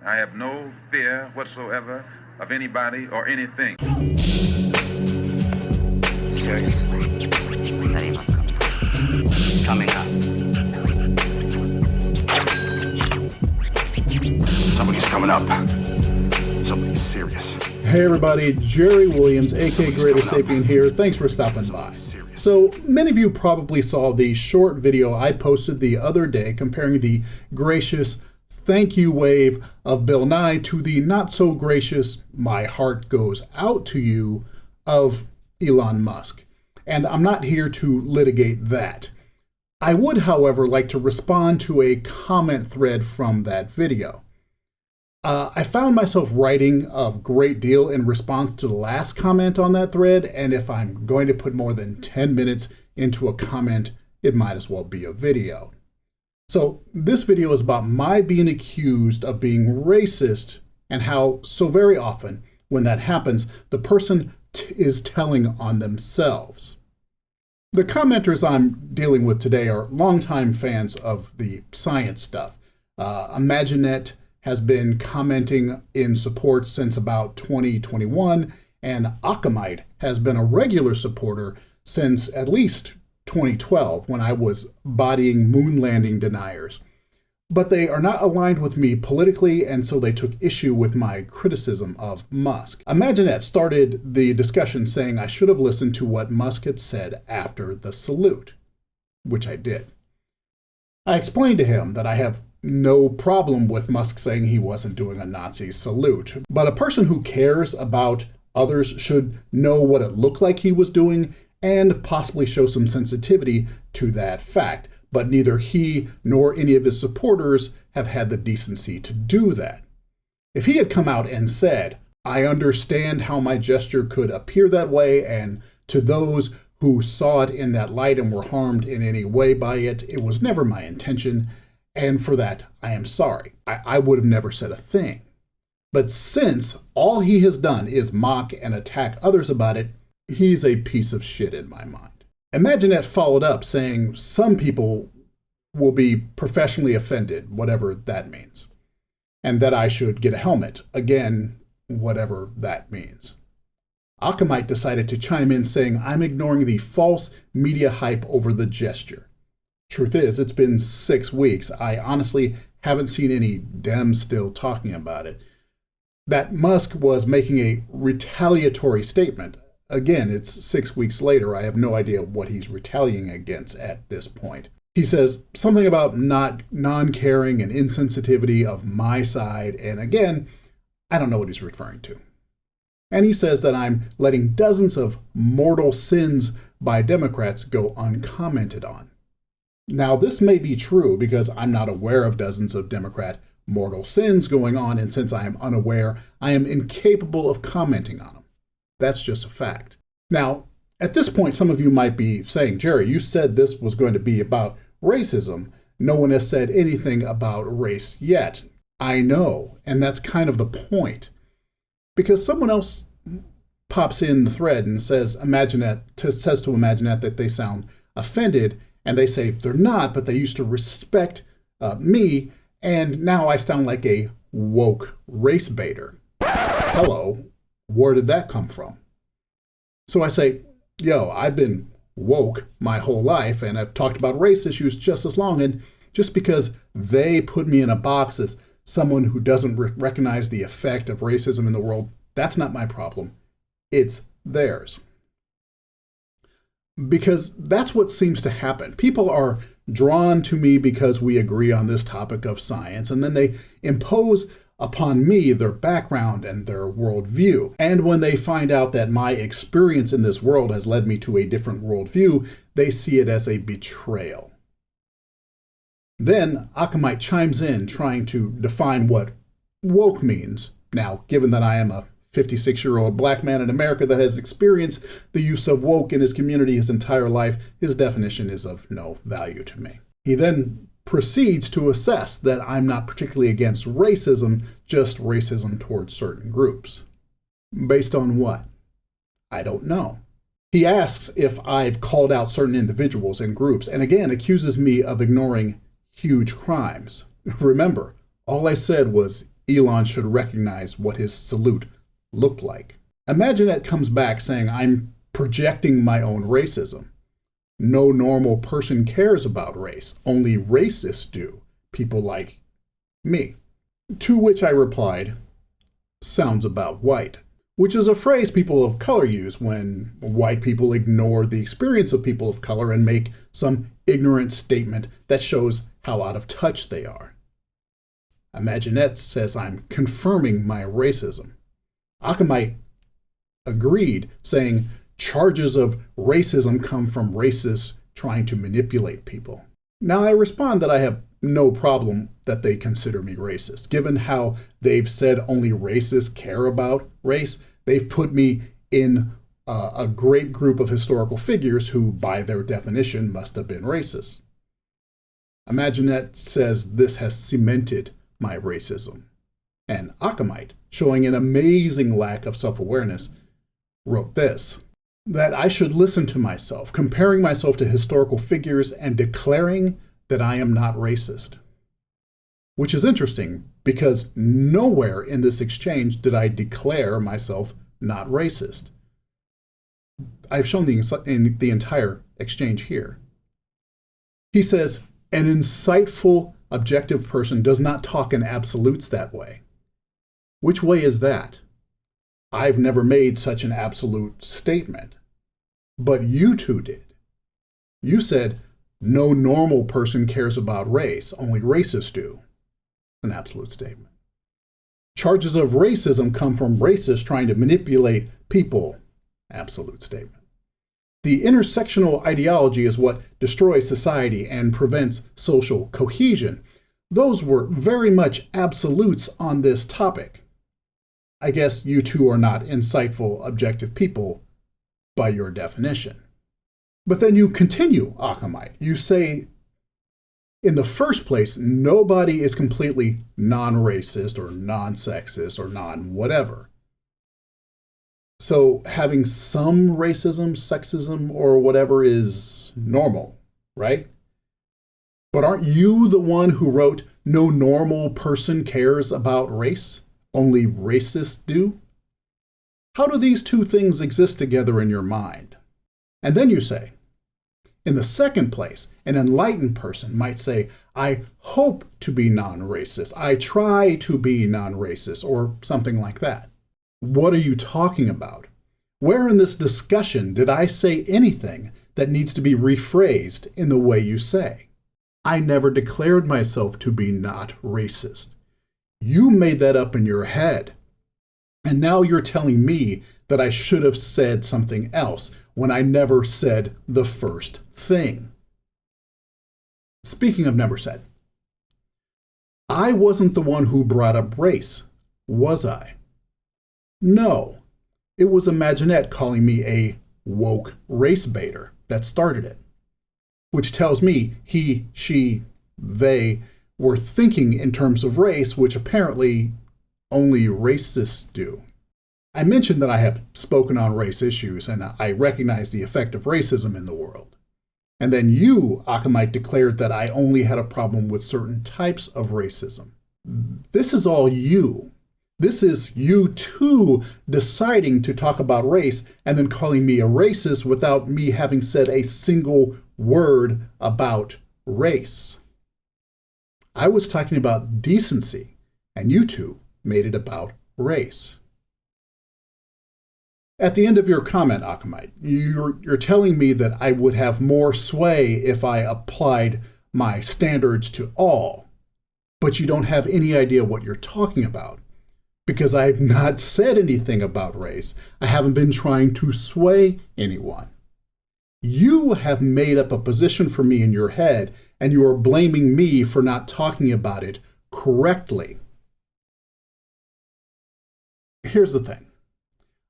I have no fear whatsoever of anybody or anything. Serious? That email coming up. Somebody's coming up. Somebody's serious. Hey everybody, Jerry Williams, aka GreaterSapien here. Thanks for stopping by. So many of you probably saw the short video I posted the other day comparing the gracious thank you wave of Bill Nye to the not so gracious my heart goes out to you of Elon Musk. And I'm not here to litigate that. I would, however, like to respond to a comment thread from that video. I found myself writing a great deal in response to the last comment on that thread, and if I'm going to put more than 10 minutes into a comment, it might as well be a video. So this video is about my being accused of being racist and how so very often when that happens, the person is telling on themselves. The commenters I'm dealing with today are longtime fans of the science stuff. Imaginet has been commenting in support since about 2021, and Akamite has been a regular supporter since at least 2012 when I was bodying moon landing deniers. But they are not aligned with me politically, and so they took issue with my criticism of Musk. Imaginet started the discussion saying I should have listened to what Musk had said after the salute, which I did. I explained to him that I have no problem with Musk saying he wasn't doing a Nazi salute, but a person who cares about others should know what it looked like he was doing and possibly show some sensitivity to that fact. But neither he nor any of his supporters have had the decency to do that. If he had come out and said, I understand how my gesture could appear that way, and to those who saw it in that light and were harmed in any way by it, it was never my intention, and for that I am sorry. I would have never said a thing. But since all he has done is mock and attack others about it, he's a piece of shit in my mind. Imaginet followed up saying some people will be professionally offended, whatever that means, and that I should get a helmet, again, whatever that means. Akamite decided to chime in saying I'm ignoring the false media hype over the gesture. Truth is, it's been 6 weeks. I honestly haven't seen any Dems still talking about it. That Musk was making a retaliatory statement. Again, it's 6 weeks later. I have no idea what he's retaliating against at this point. He says something about not non-caring and insensitivity of my side, and again, I don't know what he's referring to. And he says that I'm letting dozens of mortal sins by Democrats go uncommented on. Now, this may be true because I'm not aware of dozens of Democrat mortal sins going on, and since I am unaware, I am incapable of commenting on them. That's just a fact. Now, at this point, some of you might be saying, Jerry, you said this was going to be about racism. No one has said anything about race yet. I know, and that's kind of the point. Because someone else pops in the thread and says to Imaginet that they sound offended, and they say they're not, but they used to respect me, and now I sound like a woke race baiter. Hello. Where did that come from? So I say, I've been woke my whole life, and I've talked about race issues just as long, and just because they put me in a box as someone who doesn't recognize the effect of racism in the world, that's not my problem. It's theirs. Because that's what seems to happen. People are drawn to me because we agree on this topic of science, and then they impose upon me their background and their worldview. And when they find out that my experience in this world has led me to a different worldview, they see it as a betrayal. Then Akamite chimes in trying to define what woke means. Now, given that I am a 56-year-old black man in America that has experienced the use of woke in his community his entire life, his definition is of no value to me. He then proceeds to assess that I'm not particularly against racism, just racism towards certain groups. Based on what? I don't know. He asks if I've called out certain individuals and groups, and again accuses me of ignoring huge crimes. Remember, all I said was Elon should recognize what his salute looked like. Imaginette comes back saying, I'm projecting my own racism. No normal person cares about race. Only racists do. People like me. To which I replied, sounds about white. Which is a phrase people of color use when white people ignore the experience of people of color and make some ignorant statement that shows how out of touch they are. Imaginette says I'm confirming my racism. Akamite agreed, saying charges of racism come from racists trying to manipulate people. Now I respond that I have no problem that they consider me racist. Given how they've said only racists care about race, they've put me in a great group of historical figures who, by their definition, must have been racist. Imaginette says this has cemented my racism. And Akamite, showing an amazing lack of self-awareness, wrote this, that I should listen to myself, comparing myself to historical figures and declaring that I am not racist. Which is interesting, because nowhere in this exchange did I declare myself not racist. I've shown the entire exchange here. He says, an insightful, objective person does not talk in absolutes that way. Which way is that? I've never made such an absolute statement. But you two did. You said, no normal person cares about race, only racists do. An absolute statement. Charges of racism come from racists trying to manipulate people. Absolute statement. The intersectional ideology is what destroys society and prevents social cohesion. Those were very much absolutes on this topic. I guess you two are not insightful, objective people by your definition. But then you continue, Akamite. You say, in the first place, nobody is completely non-racist or non-sexist or non-whatever. So having some racism, sexism, or whatever is normal, right? But aren't you the one who wrote, no normal person cares about race? Only racists do? How do these two things exist together in your mind? And then you say, in the second place, an enlightened person might say, I hope to be non-racist. I try to be non-racist, or something like that. What are you talking about? Where in this discussion did I say anything that needs to be rephrased in the way you say? I never declared myself to be not racist. You made that up in your head. And now you're telling me that I should have said something else when I never said the first thing. Speaking of never said, I wasn't the one who brought up race, was I? No, it was Imaginette calling me a woke race baiter that started it, which tells me he, she, they were thinking in terms of race, which apparently only racists do. I mentioned that I have spoken on race issues and I recognize the effect of racism in the world. And then you, Akamite, declared that I only had a problem with certain types of racism. This is all you. This is you too deciding to talk about race and then calling me a racist without me having said a single word about race. I was talking about decency, and you two made it about race. At the end of your comment, Akamite, you're telling me that I would have more sway if I applied my standards to all, but you don't have any idea what you're talking about, because I have not said anything about race. I haven't been trying to sway anyone. You have made up a position for me in your head, and you are blaming me for not talking about it correctly. Here's the thing.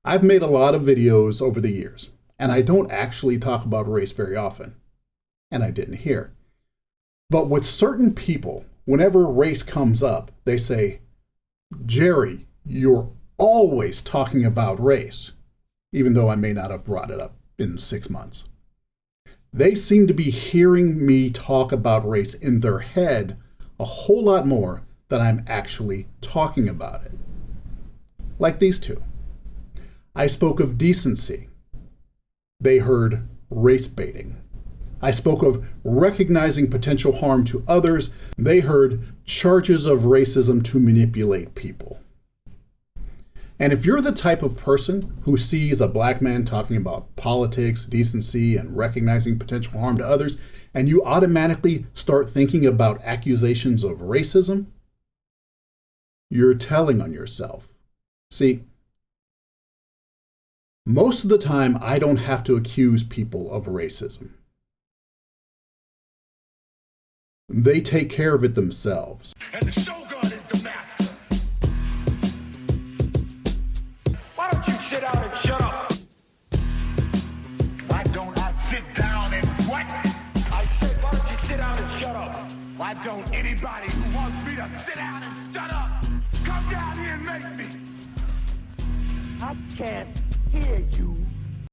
I've made a lot of videos over the years, and I don't actually talk about race very often, and I didn't here. But with certain people, whenever race comes up, they say, Jerry, you're always talking about race, even though I may not have brought it up in 6 months. They seem to be hearing me talk about race in their head a whole lot more that I'm actually talking about it. Like these two. I spoke of decency. They heard race baiting. I spoke of recognizing potential harm to others. They heard charges of racism to manipulate people. And if you're the type of person who sees a black man talking about politics, decency, and recognizing potential harm to others, and you automatically start thinking about accusations of racism, you're telling on yourself. See, most of the time, I don't have to accuse people of racism. They take care of it themselves. And the Shogun is the master. Why don't you sit down and shut up? Why don't I sit down and what? I said, why don't you sit down and shut up? Why don't anybody who wants me to sit down and shut up come down here and make me? I can't hear you.